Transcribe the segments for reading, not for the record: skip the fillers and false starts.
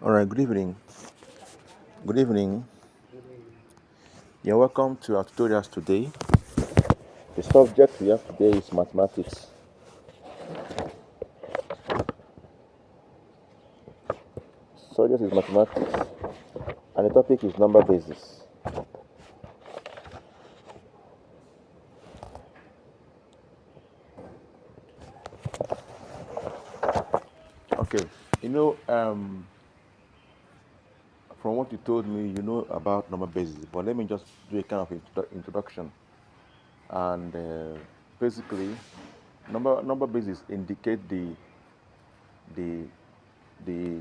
All right, good evening. Good evening. You're welcome to our tutorials today. The subject we have today is mathematics. Subject is mathematics, and the topic is number basis. Okay, you know, from what you told me, you know about number basis, but let me just do a kind of introduction. And basically, number basis indicate the the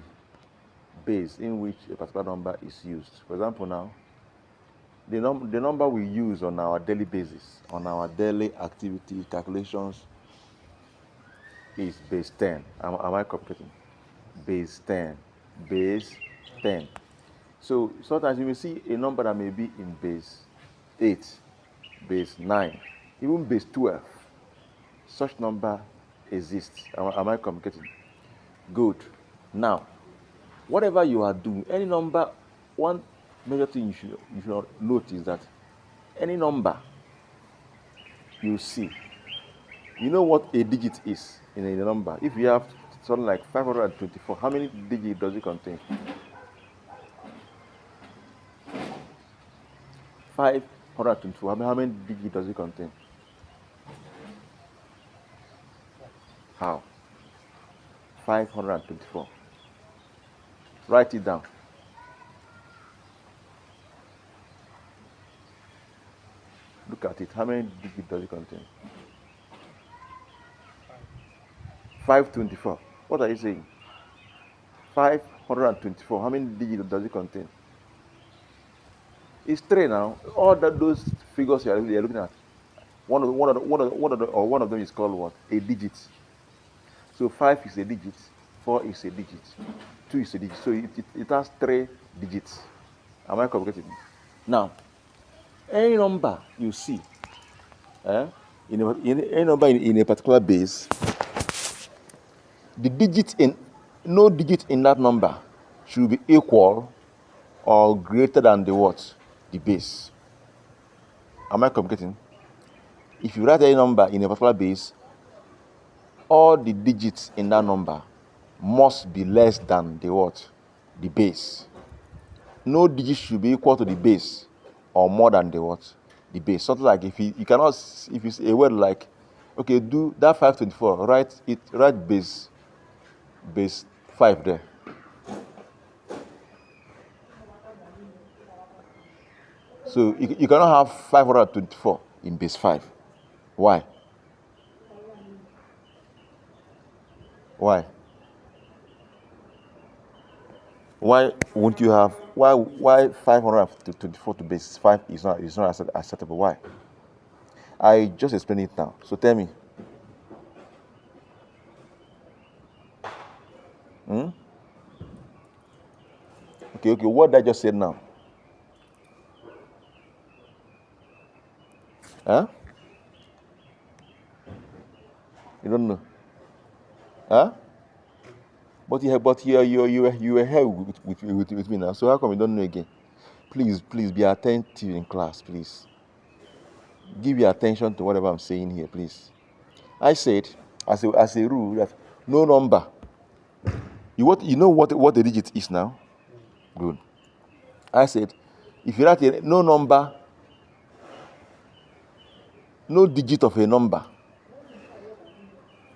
base in which a particular number is used. For example, now the number we use on our daily basis, on our daily activity calculations, is base 10. Am I computing? Base 10. Base 10. So sometimes you may see a number that may be in base 8, base 9, even base 12. Such number exists. Am I communicating? Good. Now, whatever you are doing, any number, one major thing you should note is that any number you see, you know what a digit is in a number. If you have something like 524, how many digits does it contain? 524, how many digits does it contain? How? 524. Write it down. Look at it. How many digits does it contain? 524. What are you saying? 524. How many digits does it contain? It's 3 now. All those figures you're looking at, one of them is called what? A digit. So 5 is a digit, 4 is a digit, 2 is a digit. So it has 3 digits. Am I complicated? Now, any number you see, any number in a particular base, the digit in no digit in that number should be equal or greater than the what? The base. Am I communicating? If you write any number in a particular base, all the digits in that number must be less than the what? The base. No digit should be equal to the base or more than the what? The base. Something like if you cannot, if you say a word like, okay, do that 524, write base 5 there. So you cannot have 524 in base 5. Why? Why? Why won't you have why 524 to base 5 is not acceptable? Why? I just explained it now. So tell me. Okay, what I just said now? Huh? You don't know? Huh? But you were here with me now. So how come you don't know again? Please be attentive in class, please. Give your attention to whatever I'm saying here, please. I said, as a rule, that no number. You know what the digit is now? Good. I said, if you write no number, no digit of a number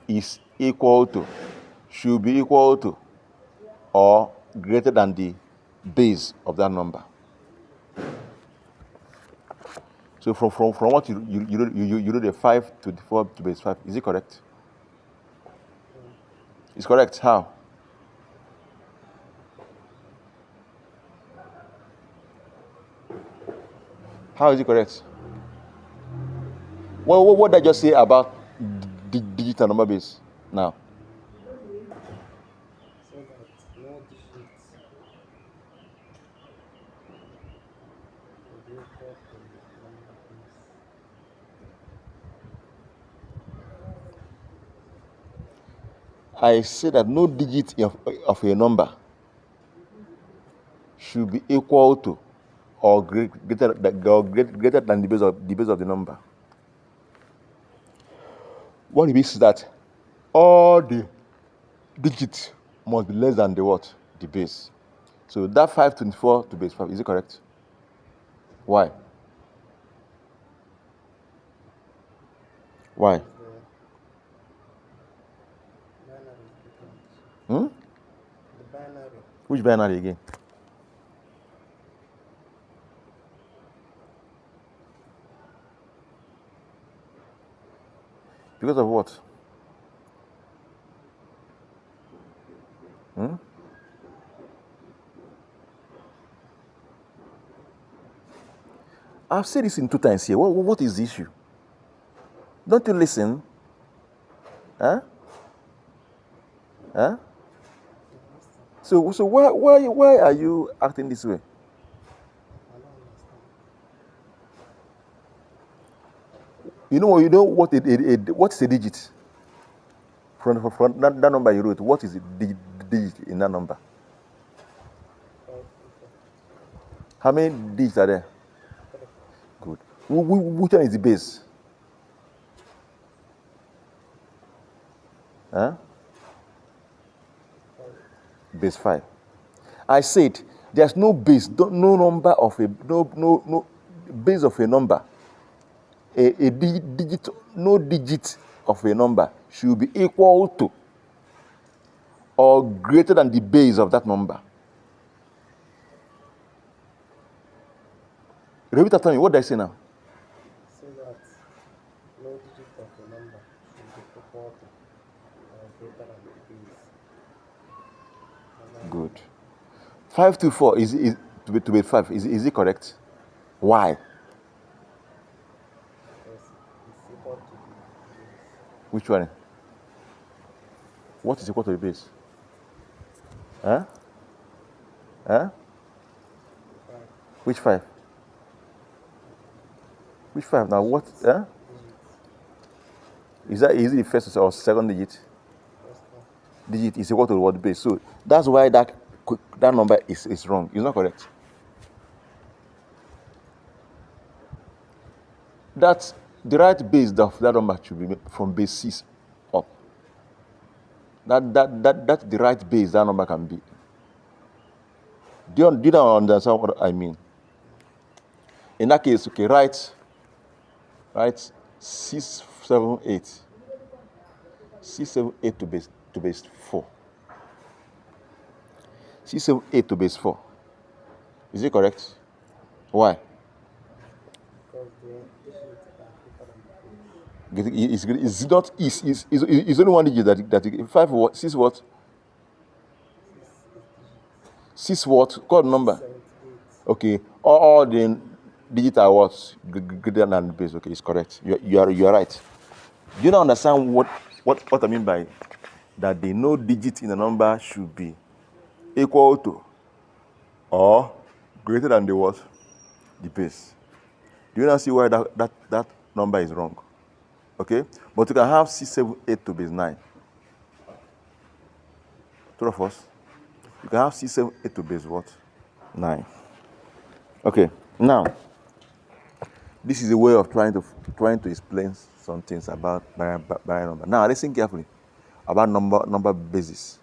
is equal to, should be equal to, or greater than the base of that number. So from what you do the 5 to the 4 to base 5, is it correct? It's correct. How? How is it correct? What did I just say about digital number base now? So that no digits will be equal to number base. I say that no digit of a number should be equal to or greater than the base of the number. What it means is that all the digits must be less than the what? The base. So that 524 to base 5, is it correct? Why? Why? The binary is different. Hmm? The binary. Which binary again? Because of what? Hmm? I've said this in 2 times here. What is the issue? Don't you listen? Huh? Huh? So why are you acting this way? I don't understand. You know what what is a digit? From that number you wrote, what is the digit in that number? 524. How many digits are there? 3. Good. Which one is the base? Huh? 5. Base 5. I said there's no base, no number of a no base of a number. A digit, no digit of a number should be equal to or greater than the base of that number. Repeat after me. What did I say now? Say that no digit of a number should be equal to or greater than the base. of that Good. number. 524 is to be 5. Is it correct? Why? Because it's equal to the base. Which one? What is equal to the base? Huh? Huh? 5 Which 5? Which 5? Now what? Huh? digits. Is it the first or second digit? First one. Digit is equal to what base? So that's why that number is wrong. It's not correct. That's the right base of that number should be from base 6 up. That's the right base that number can be. Do you understand what I mean? In that case, okay, write 678. 678 to base 4. 678 to base 4. Is it correct? Why? Because the digits are greater than the base. It's not it's only one digit that 5 what 6 what 6 is digits. 6 what call the number. 678. Okay, all the digits are what greater than the base. Okay, it's correct. You are right. Do you not understand what I mean by that? The no digit in a number should be equal to or greater than the what? The base. Do you not see why that number is wrong? Okay, but you can have 678 to base 9. True of us. You can have 678 to base what? 9. Okay, now this is a way of trying to explain some things about binary number. Now listen carefully about number bases.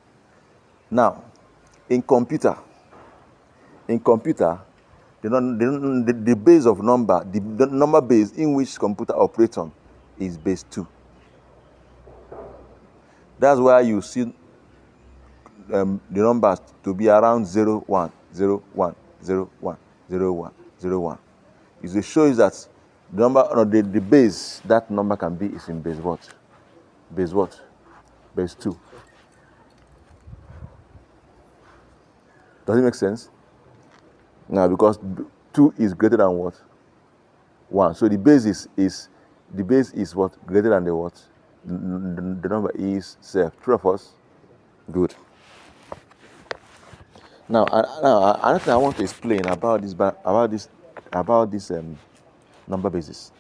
Now, in computer, the base of number, the number base in which computer operates on is base 2. That's why you see the numbers to be around 0, 1, 0, 1, 0, 1, 0, 1, 0, 1. It shows that the number, or the base that number can be is in base what? Base what? Base 2. Does it make sense? Now, because 2 is greater than what? 1. So the base is what? Greater than the what? The number is self. True or false? Good. Now, another thing I want to explain about this number basis.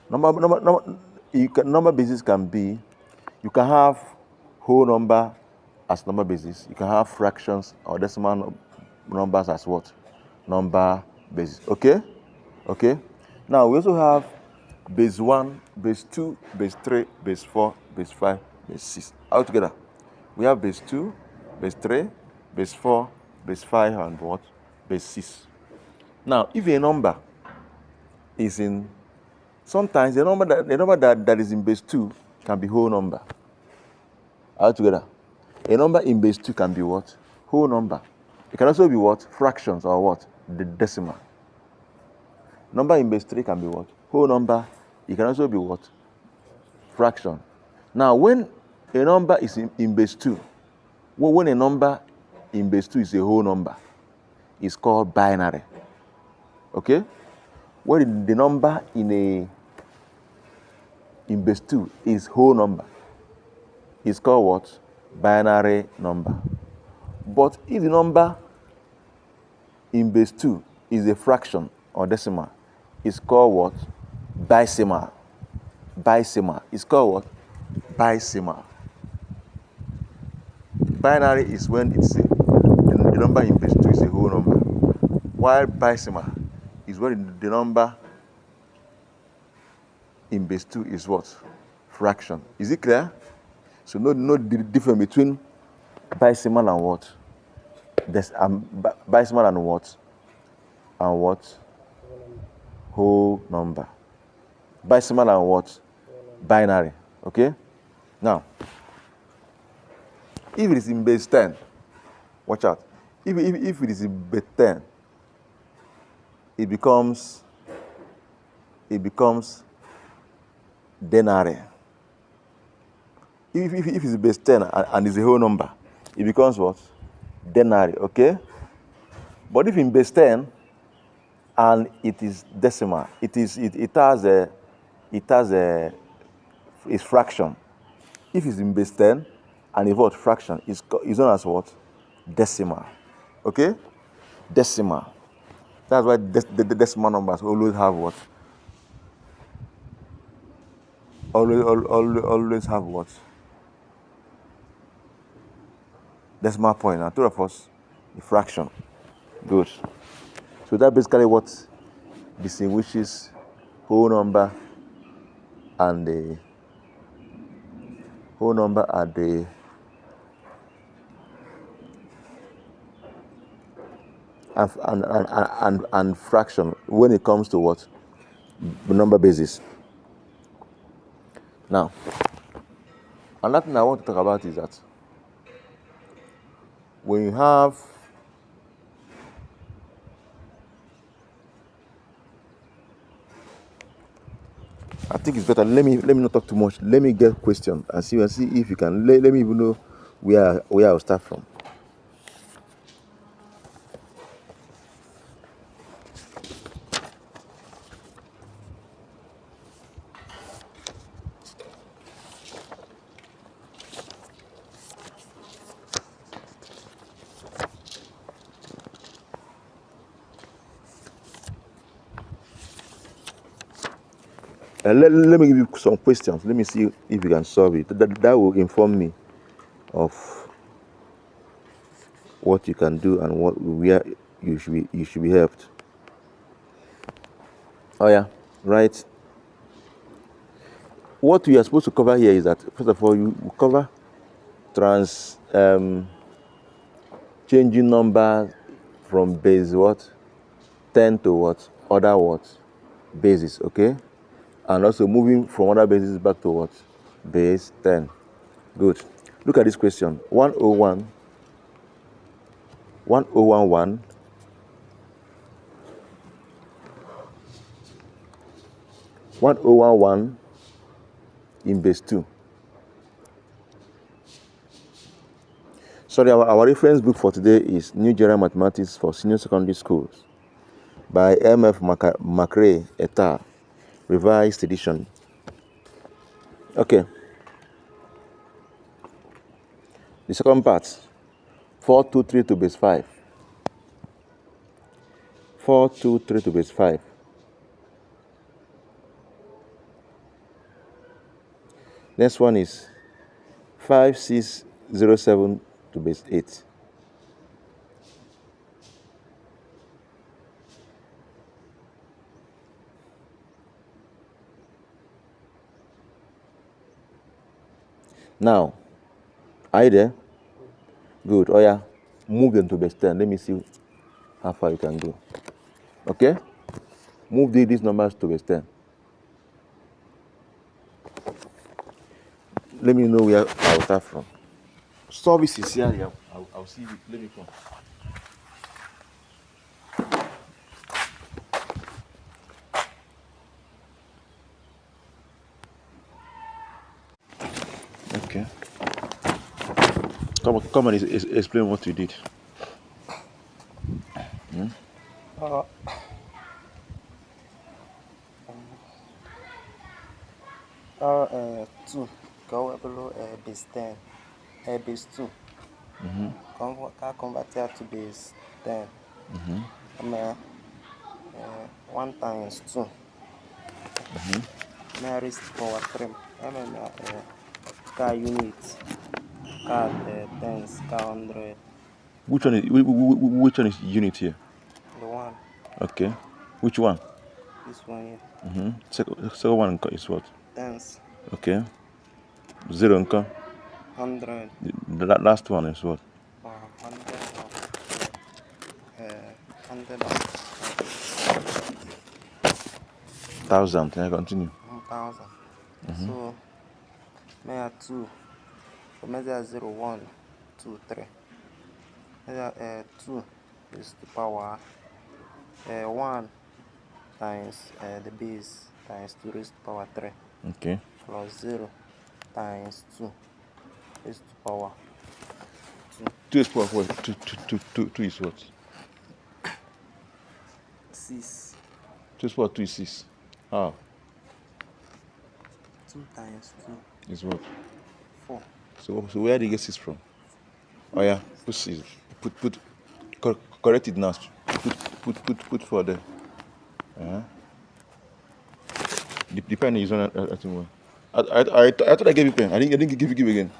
Number basis can be, you can have whole number as number basis. You can have fractions or decimal numbers as what? Number bases. Okay? Okay? Now we also have base 1, base 2, base 3, base 4, base 5, base 6. All together. We have base 2, base 3, base 4, base 5, and what? Base 6. Now, if a number is in, sometimes the number that is in base 2 can be whole number. All together. A number in base 2 can be what? Whole number. It can also be what? Fractions or what? The decimal. Number in base 3 can be what? Whole number. It can also be what? Fraction. Now, when a number is in base 2, when a number in base 2 is a whole number, it's called binary. Okay? When the number in base 2 is whole number, it's called what? Binary number. But if the number in base 2 is a fraction or decimal, it's called what? Decimal. Decimal. It's called what? Decimal. Binary is when the number in base 2 is a whole number, while decimal is when the number in base 2 is what? Fraction. Is it clear? So no difference between decimal and what? Decimal and what? And what? Whole number. Decimal and what? Binary. Okay? Now, if it is in base 10, watch out. If it is in base 10, it becomes denary. If it's base 10 and it's a whole number, it becomes what? Denary, okay? But if in base 10 and it is decimal, it has a fraction. If it's in base 10 and a what? Fraction, it's known as what? Decimal. Okay? Decimal. That's why the decimal numbers always have what? Always have what? Decimal point. And two of us, a fraction. Good. So that's basically what distinguishes whole number and the whole number and fraction when it comes to what? The number basis. Now, another thing I want to talk about is that when you have I think it's better. Let me not talk too much. Let me get question and see if you can. Let me even know where I'll start from. Let me give you some questions. Let me see if you can solve it. That will inform me of what you can do and where you should be helped. Oh yeah, right. What we are supposed to cover here is that first of all you cover changing numbers from base what 10 to what other what bases, okay, and also moving from other bases back to what base 10. Good. Look at this question. 101 1011 1011 in base 2. Sorry, our reference book for today is New General Mathematics for Senior Secondary Schools by M.F. McRae et al. Revised edition. Okay. The second part, 423 to base 5. 423 to base 5. Next one is 5607 to base 8. Now, are you there? Good. Oh yeah, move them to base 10. Let me see how far you can go. Okay? Move these numbers to base 10. Let me know where I'll start from. Service is here. I'll see you. Let me come. Okay. Come on, explain what you did. Uh, 2 go below base 10, base 2. Convert it to base 10. 1 times 2. Raised to power 3. Car unit, car tens, car 100. Which one is unit here? The one, Okay. Which one? this one here, Second one is what? tens, Okay. 0 income. 100, The last one is what? 100, 100, 1,000. Can I continue? 1,000. So, may 2. So, measure 0, 1, 2, 3. Measure 2 is the power 1 times the base times 2 raised to power 3 Okay. plus 0 times 2 raised to power 2. 2 is power what? 2 is what? 6. 2 is power 2 is 6. How? 2 times 2, Is what? 4. So where do you get 6 from? Oh yeah, put 6. Correct it now. Put 4 there. The pen is on. I think. I thought I gave you pen. I didn't give you again.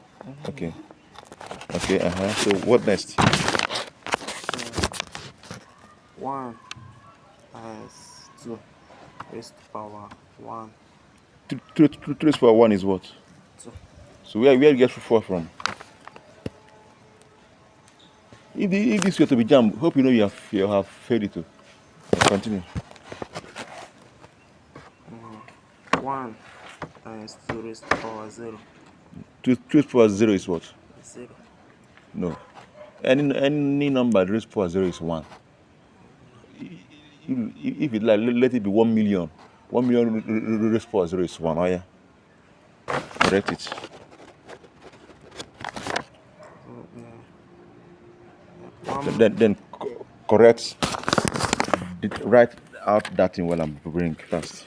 Okay. Okay. So what next? 1 times 2 raised to power 1, 2 raised power 1 is what? 2. So where you get 4 from? If this were to be jammed, hope you know you have failed it to. Continue. 1 times 2 raised to power 0, 2 raised power 0 is what? 0. No. Any number raised power 0 is 1. If it like, let it be 1 million. 1 million raised power 0 is 1. Oh yeah. Correct it. Then correct. Write out that thing while I'm bring fast.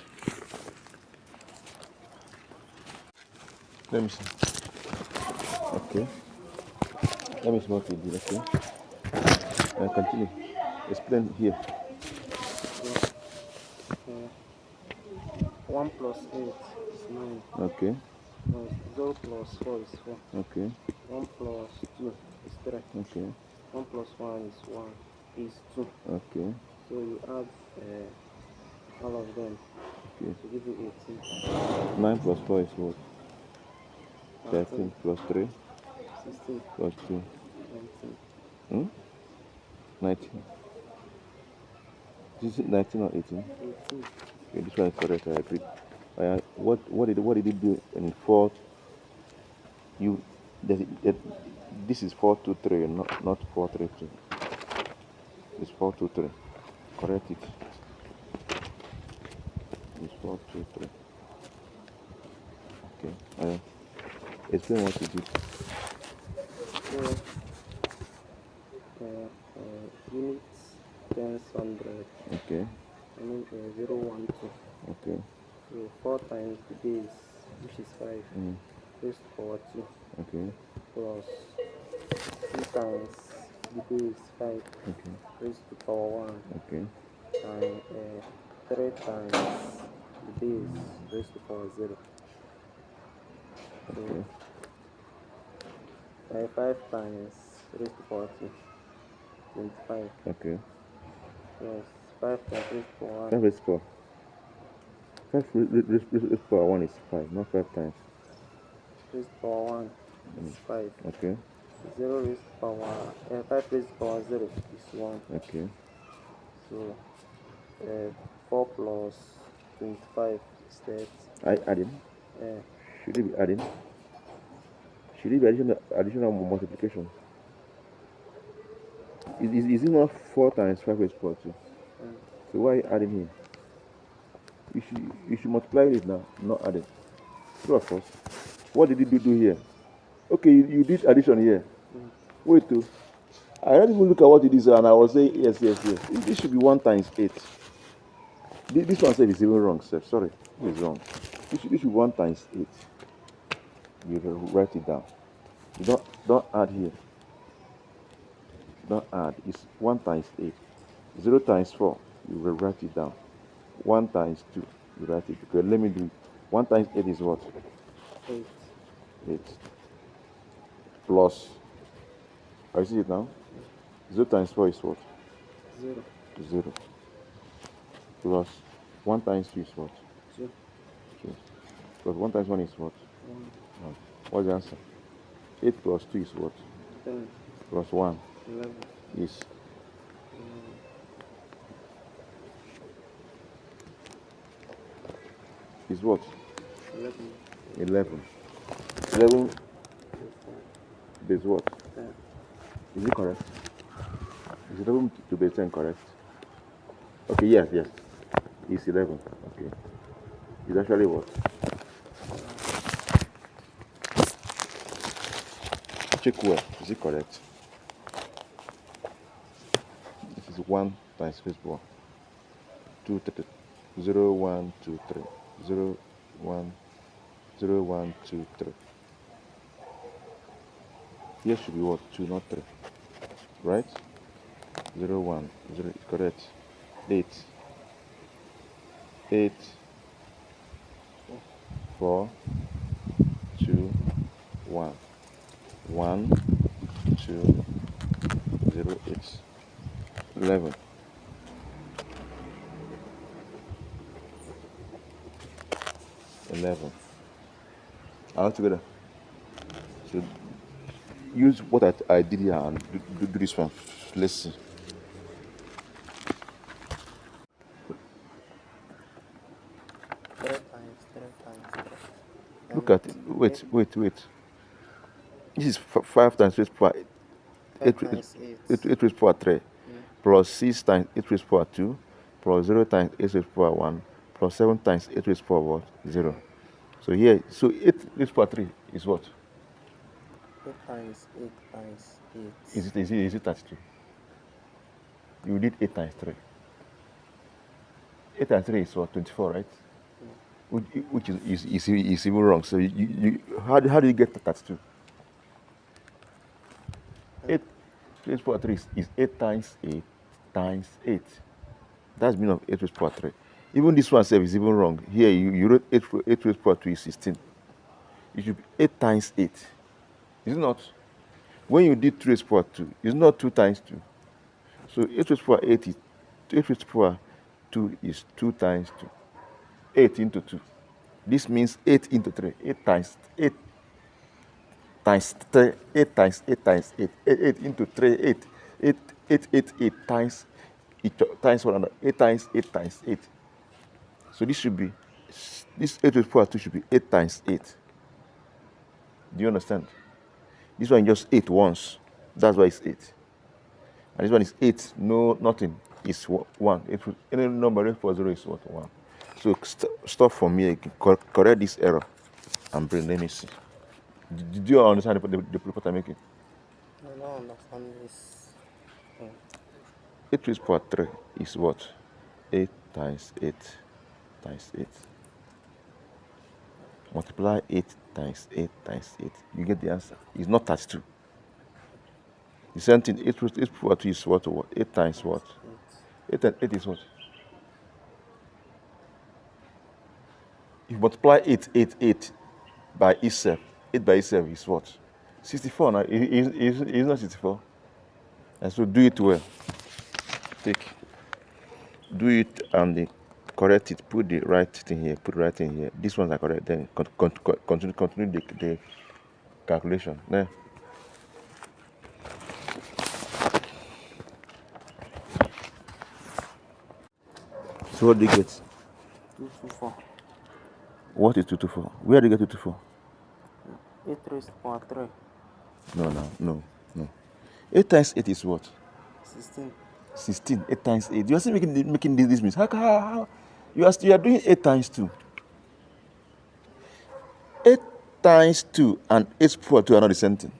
Let me see. Okay. Let me see what you did. Okay. Continue. Explain here. 1 plus 8 is 9. Okay. 0 plus 4 is 4. Okay. 1 plus 2 is 3. Okay. 1 plus 1 is 1, is 2. Okay. So you add all of them Okay. to give you 18. 9 plus 4 is what? 13 13, plus 3 16, plus 2. 19, 19. This is 19 or 18? 18. Okay, this one is correct. I agree. What did it do in 4? You this is 423, not 432. It's 423. Correct it. It's 423. Okay. Explain what you did. So units, tens, 100. Okay. 0, 1, 2. Okay. So 4 times the base, which is 5, raised to power 2, Okay. plus 2 times the base, 5, Okay. raised to power 1, Okay. and 3 times the base, raised to power 0. So Okay. 5 times raised to power 2, 25, Okay. plus 5 times raised to power 1, 5 is 4. 5 raised power 1 is 5, not 5 times. raised to power 1, is 5. Okay. 0 raised to power 5 raised to power 0 is 1. Okay. So 4 plus 25 is 30. Adding. Uh, Should it be adding? Should it be additional multiplication? Is it not 4 times 5 raised to power 2? So why are you adding here? You should multiply it now, not add it. True or false? What did you do here? Okay, you did addition here. Wait, too. I didn't even look at what it is, and I was saying yes. This should be 1 times 8. This one said is even wrong, sir. Sorry, this is wrong. This should be 1 times 8. You write it down. You don't add here. Don't add. It's 1 times 8. 0 times 4. You will write it down. 1 times 2. You write it. Okay, let me do it. 1 times 8 is what? 8. 8. Plus. I see it now. 0 times 4 is what? 0. 0. Plus 1 times 2 is what? 2. 2. Plus 1 times 1 is what? 1. 1. What's the answer? 8 plus 2 is what? 10. Plus 1 11. is what? 11. 11. 11 base what? 10. Is it correct? Is 11 to base 10 correct? Okay, yes. It's 11. Okay. It's actually what? Check where. Is it correct? This is 1 times space bar. 2, 3, 0, 1, 2, 3. 0, 1, 0, 1, 2, 3. Here should be what? 2, not 3. Right? 0, 1, 0 is correct. 8. 8, 4, 2, 1. 1, 2, 0, 8. 11. 11. All together. So use what I did here and do this one. Let's see. Look at it. Wait. This is 5 times 8 power 8 times 8 raised power 3 plus 6 times 8 raised power 2 plus 0 times 8 raised power 1 plus 7 times 8 raised power what? 0. So here, 8 raised power 3 is what? 8 times 8 times 8. Is it 32? You did 8 times 3. 8 times 3 is what? 24, right? Which is even wrong. So how do you get 32? 8 raised power 3 is 8 times 8 times 8. That's meaning of 8 raised power 3. Even this one self is even wrong. Here you wrote 8 raised power 2 is 16. It should be 8 times 8. Is it not? When you did 2 raised power 2, it's not 2 times 2. So 8 raised power 8 is 8 raised power 2 is 2 times 2. 8 into 2. This means 8 into 3. 8 times 8 times 3. 8 times 8 times 8. 8 into 3. 8 times times one another. 8 times 8 times 8. So this 8 raised power 2 should be 8 times 8. Do you understand? This one just 8 once. That's why it's 8. And this one is 8. No, nothing. It's 1. Any number raised power 0 is what? 1. So stop from here. Correct this error and bring. Let me see. Did you understand the report I'm making? I don't understand this. 8 raised power 3 is what? 8 times 8 times 8. Multiply 8 times 8 times 8. You get the answer. It's not 32. The same thing, 8 raised 8 power 2 is what? 8 times what? 8 times 8 is what? If you multiply 8 by itself, 8 by itself is what? 64 now. It's not 64. And so do it well. Do it and correct it. Put the right thing here. Put the right thing here. This ones are correct. Then continue calculation. There. So what do you get? 224. What is 224? Where do you get 224? 8 raised to power 3. No. 8 times 8 is what? 16. 16. 8 times 8. You are still making this means. How? You are doing 8 times 2. 8 times 2 and 8 power 2 are not the same thing.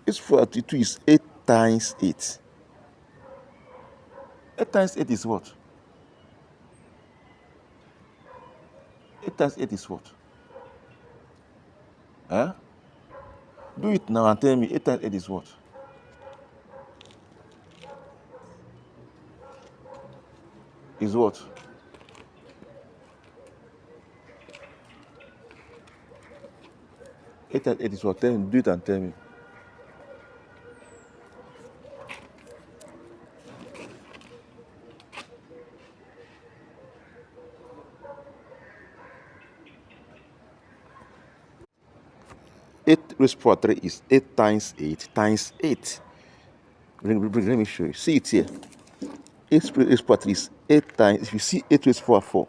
8 power 2 is 8 times 8. 8 times 8 is what? 8 times 8 is what? Huh? Do it now and tell me 8 times 8 is what? Is what? 8 times 8 is what? Tell me, do it and tell me. Eight raised to power 3 is 8 times 8 times 8. Let me show you. See it here. 8 raised to power 3 is 8 times. If you see 8 raised to power 4,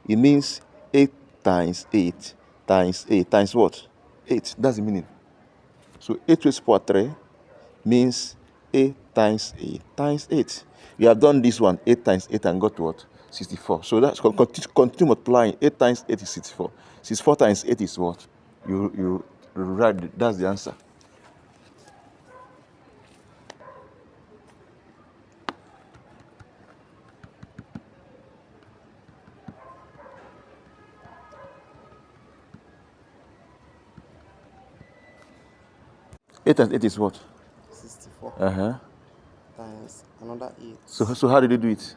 it means 8 times 8 times 8 times what? 8. That's the meaning. So 8 raised to power 3 means 8 times 8 times 8. You have done this one 8 times 8 and got what? 64. So that's continue multiplying. 8 times 8 is 64. 64 times 8 is what? You write. That's the answer. Eight times 8 is what? 64. Times another 8. So how did you do it?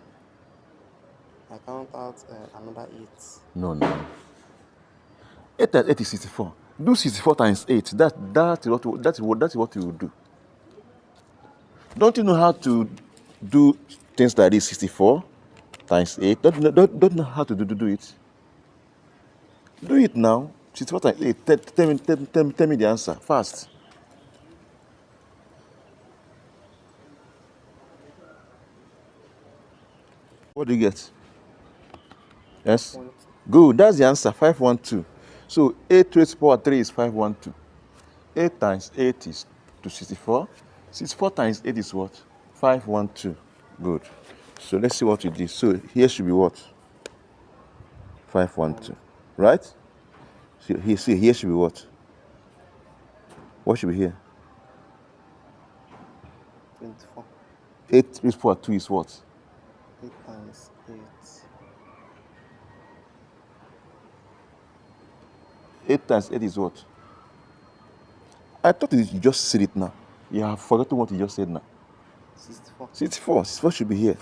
I count out another 8. No. 8 times 8 is 64. Do 64 times 8. That's what you will do. Don't you know how to do things like this? 64 times 8. Don't know how to do it. Do it now. 64 times 8. Tell me the answer fast. What do you get? Yes? Good. That's the answer. 512. So 8 raised to power 3 is 512. 8 times 8 is 264. 64 times 8 is what? 512. Good. So let's see what we did. So here should be what? 512. Right? So here should be what? What should be here? 24. 8 raised to power 2 is what? 8 times 8. 8 times 8 is what? I thought you just said it now. You have forgotten what you just said now. 64. 64 should be here.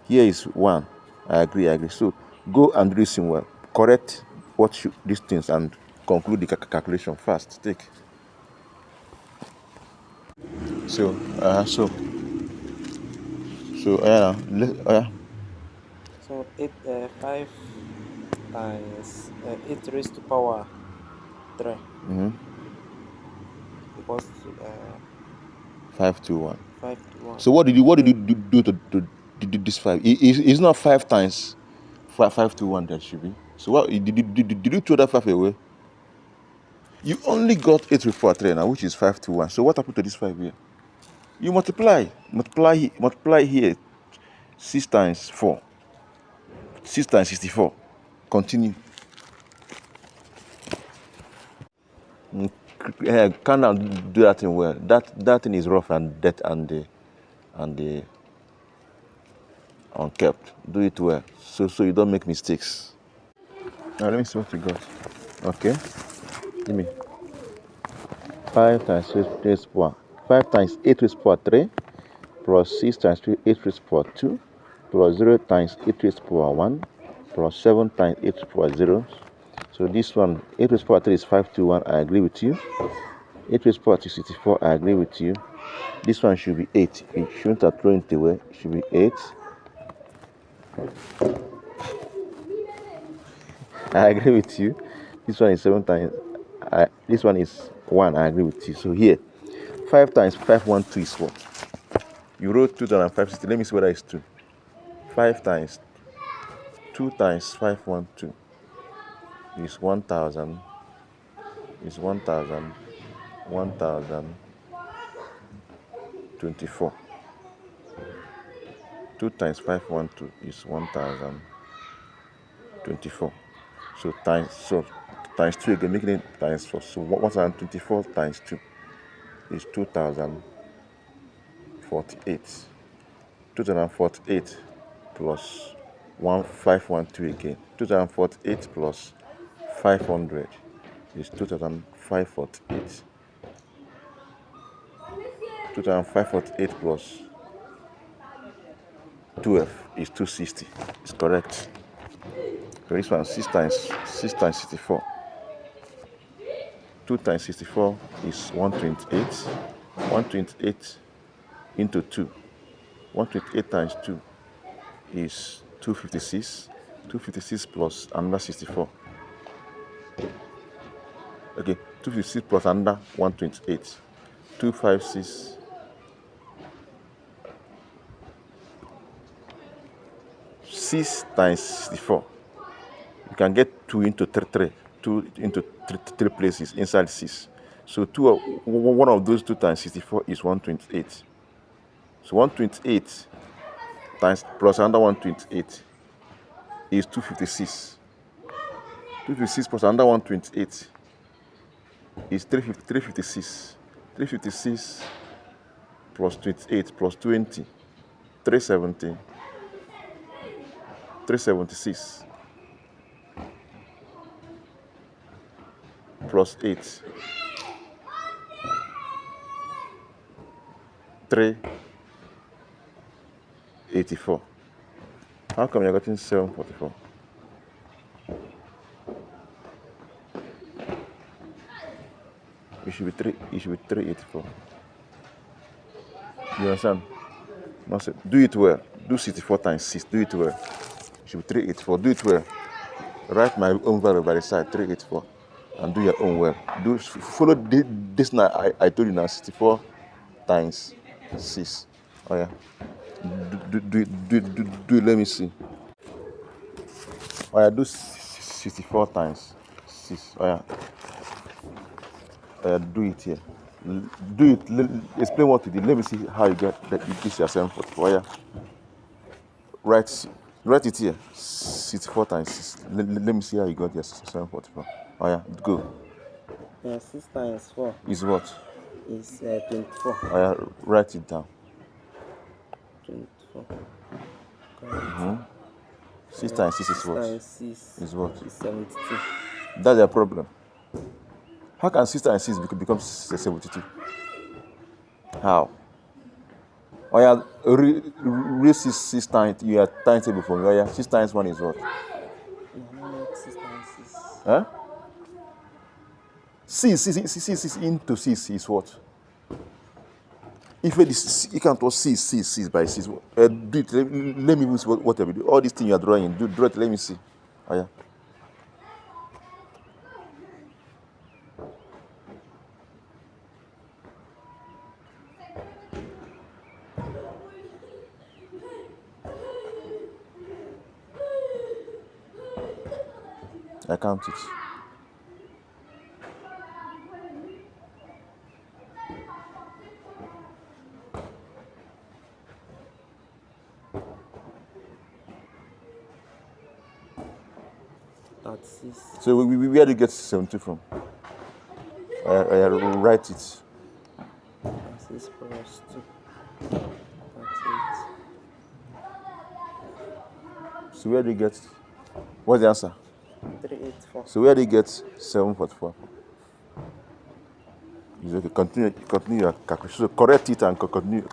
Here is 1. I agree. So go and do this in well. Correct these things and conclude the calculation fast. Take. So yeah. So 5 times 8 raised to power 3 equals to 521. 521. So what did you do to this 5? It's not 5 times 521 that should be. So what did you throw that 5 away? You only got 8 raised to power 3 now, which is 521. So what happened to this 5 here? You multiply here. 6 times 4. 6 times 64. Continue. Calm down, do that thing well. That thing is rough and dead and the unkept. Do it well, so you don't make mistakes. Now let me see what you got. Okay, give me 5 times 8 raised to power 5 times 8 raised to power 3 plus 6 times 8 raised to power 2 plus 0 times 8 raised to power 1 plus 7 times 8 raised to power 0. So this one 8 raised to power 3 is 521. I agree with you. 8 raised to power 2 is 64. I agree with you. This one should be 8. It shouldn't have thrown it away. It should be 8. I agree with you. This one is 7 times. This one is 1. I agree with you. So here, 5 times 512 is what? You wrote 200560. Let me see whether it's 2. 5 times 2 times 512 is 1000. Is 1024. 2 times 512 is 1024. So times 2 again, making it times 4. So 1024 times 2 is 2048. 2048 plus 1512 again. 2048 plus 500 is 2548. 2548 plus 12 is 260. It's correct. So this one 6 times 64. 2 times 64 is 128. 128 into 2. 128 times 2 is 256. 256 plus another 64. Okay, 256 plus another 128. 256. 6 times 64. You can get 2 into 3. 2 into 3 places inside 6. So one of those 2 times 64 is 128. So 128 times plus another 128 is 256. 256 plus another 128 is 356. 356 plus 28 plus 20, 370, 376 plus 8, 384. How come you're getting 744? It should be 384. You understand? Now say, do it well. Do 64 times 6. Do it well. It should be 384. Do it well. Write my own value by the side, 384. And do your own well. Follow this now. I told you now, 64 times 6. Oh yeah. Do it. Let me see. Oh yeah, do 64 times 6. Oh yeah. Do it here. Do it. Explain what you did. Let me see how you get that. You get your 744. Oh yeah. Write it here. 64 times 6. Let me see how you got your 744. Oh yeah. Go. 6 times 4 Is what? is 24. Oh yeah. Write it down. 24. 6 times 6 is 6 what? times 6 Is what? is 72. That's your problem. How can 6 times 6 become 72? How? Oh yeah, read 6 times. You are timetable for me. Oh yeah, 6 times 1 is what? Yeah, no, no, 6 times 6. Huh? 6 into 6 is what? If you can't do 6 by 6, do it. Let me see what you do. All these things you are drawing, draw it. Let me see. Oh yeah. I count it. That's 6. So where do you get 72 from? I write it. 6 plus 2. That's 8. So where do you get? What's the answer? 384. So where do you get 744? It's okay. Continue your calculation. So correct it and continue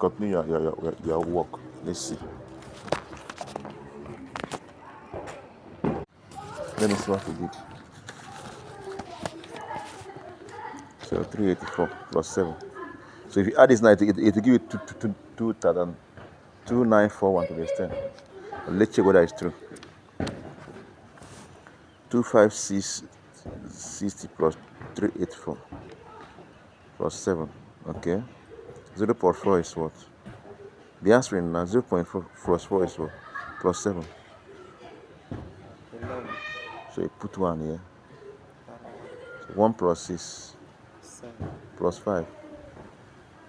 your work. Let's see. Let me see what we did. So 384 plus 7. So if you add this now, it will give you 2941 to the extent. Let's check whether it's true. 25660 plus 384 plus 7. Okay. 0.4 is what? The answer in now 0.4 plus 4 is what? Plus 7. 11. So you put 1 here. That 1. So 1 plus 6 7. plus 5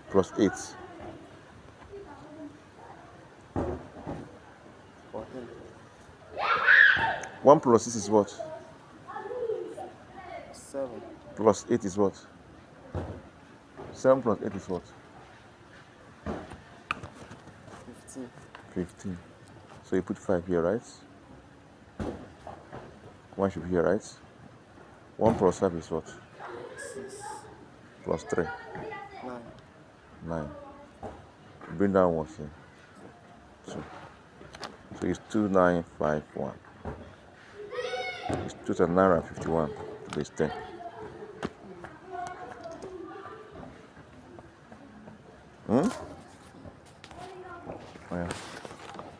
plus 8. 14. 1 plus 6 is what? 7. Plus 8 is what? 7 plus 8 is what? 15. 15. So you put 5 here, right? 1 should be here, right? 1 plus 5 is what? 6. Plus 3. 9. 9. Bring down 1 here. 2. So it's 2951. It's 2951 base 10. Oh, yeah.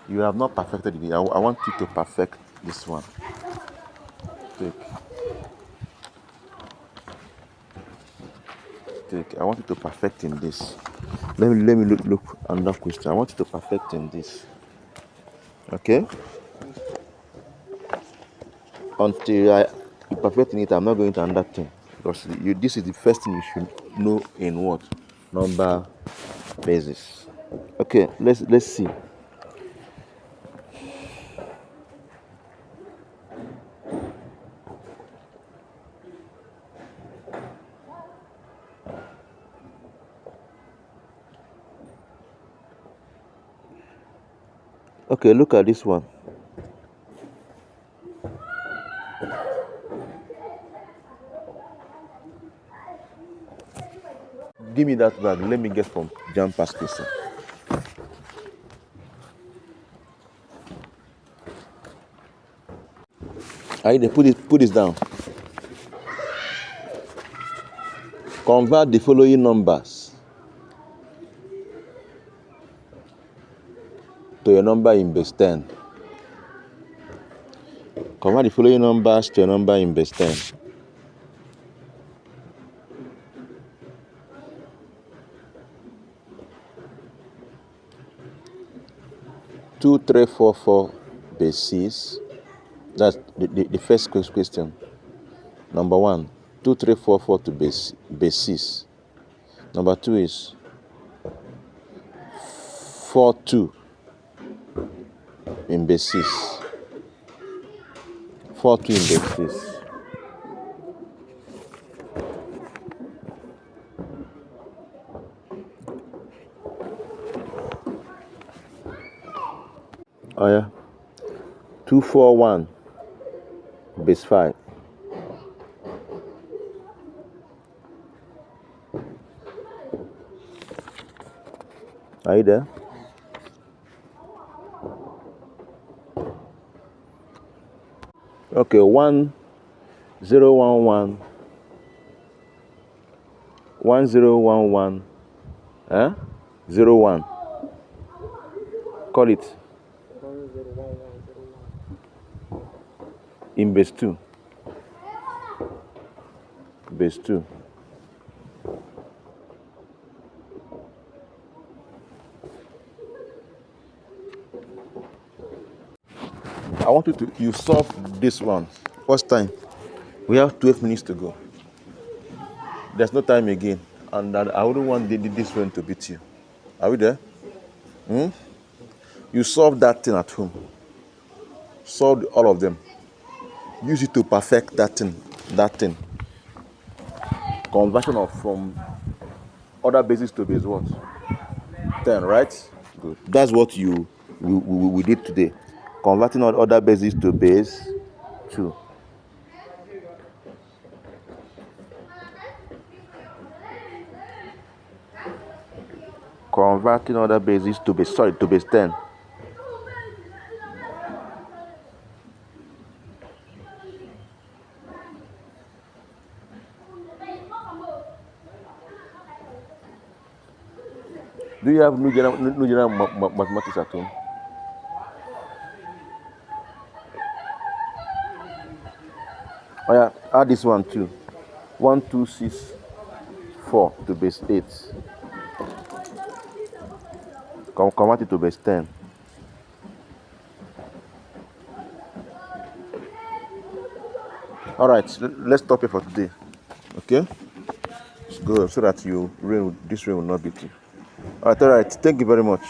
You have not perfected it. I want you to perfect this one. Take. I want you to perfect in this. Let me look another question. I want you to perfect in this. Okay? Until you perfect in it, I'm not going to another thing. Because this is the first thing you should know in what? Number basis. Okay, let's see. Okay, look at this one. Give me that bag. Let me get from jumper spacer. I put this down. Convert the following numbers to a number in base 10. Convert the following numbers to a number in base 10. Two, 3, 4, 4 base 6. That's the first question. Number 1, 2, 3, 4, 4 to base 6. Number 2 is 4, 2 in base 6. 4, 2 in base 6. Oh yeah. 2, 4, 1 base 5. Are you there? Okay, 1, 0, 1, 1. 1, 0, 1, 1. 0, 1. Call it 1 0 1 1 0 1. in base 2. Base 2. I want you solve this one. First time. We have 12 minutes to go. There's no time again. And I wouldn't want this one to beat you. Are we there? You solve that thing at home. Solve all of them. Use it to perfect that thing. Conversion of from other bases to base what? 10, right? Good. That's what we did today. Converting all other bases to base 2. Converting other bases to base 10. Do you have new general mathematics at home? Oh yeah, add this one too. 1264 to base 8. Convert it to base 10. All right, let's stop here for today. Okay, let's go so that this rain will not beat you. All right, thank you very much.